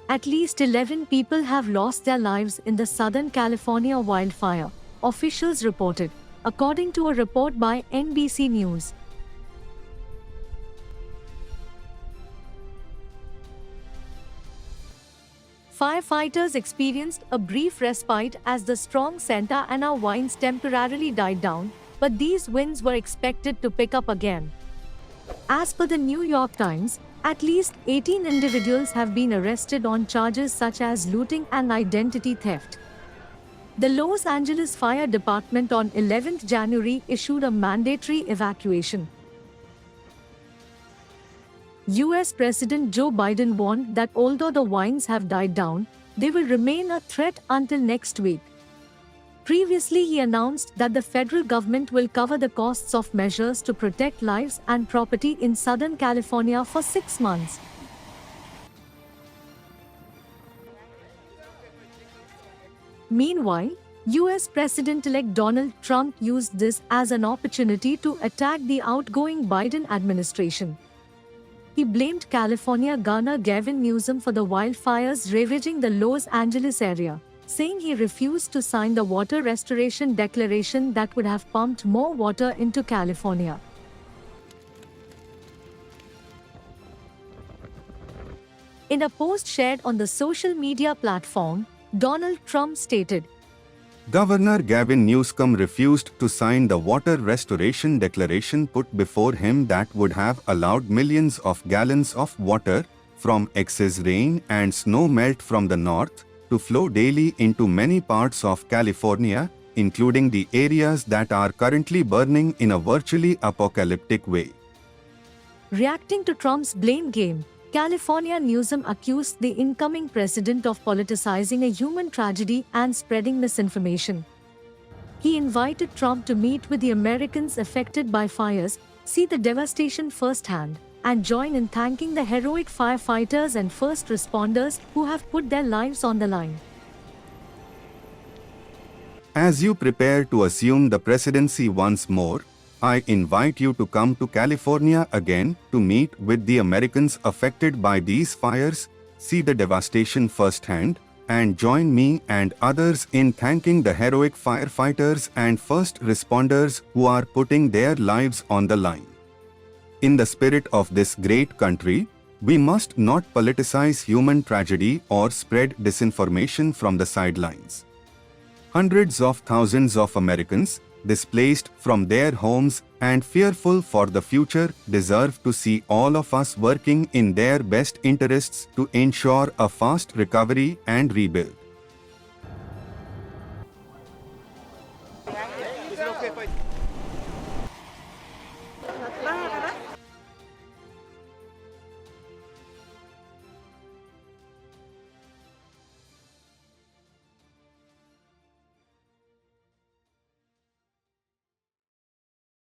At least 11 people have lost their lives in the Southern California wildfire, officials reported, according to a report by NBC News. Firefighters experienced a brief respite as the strong Santa Ana winds temporarily died down, but these winds were expected to pick up again. As per the New York Times, at least 18 individuals have been arrested on charges such as looting and identity theft. The Los Angeles Fire Department on 11th January issued a mandatory evacuation. US President Joe Biden warned that although the winds have died down, they will remain a threat until next week. Previously, he announced that the federal government will cover the costs of measures to protect lives and property in Southern California for 6 months. Meanwhile, US President-elect Donald Trump used this as an opportunity to attack the outgoing Biden administration. He blamed California Governor Gavin Newsom for the wildfires ravaging the Los Angeles area, saying he refused to sign the water restoration declaration that would have pumped more water into California. In a post shared on the social media platform, Donald Trump stated, Governor Gavin Newsom refused to sign the water restoration declaration put before him that would have allowed millions of gallons of water, from excess rain and snow melt from the north, to flow daily into many parts of California, including the areas that are currently burning in a virtually apocalyptic way. Reacting to Trump's blame game, California Newsom accused the incoming president of politicizing a human tragedy and spreading misinformation. He invited Trump to meet with the Americans affected by fires, see the devastation firsthand, and join in thanking the heroic firefighters and first responders who have put their lives on the line. As you prepare to assume the presidency once more, I invite you to come to California again to meet with the Americans affected by these fires, see the devastation firsthand, and join me and others in thanking the heroic firefighters and first responders who are putting their lives on the line. In the spirit of this great country, we must not politicize human tragedy or spread disinformation from the sidelines. Hundreds of thousands of Americans, displaced from their homes and fearful for the future, deserve to see all of us working in their best interests to ensure a fast recovery and rebuild. Is it okay if I...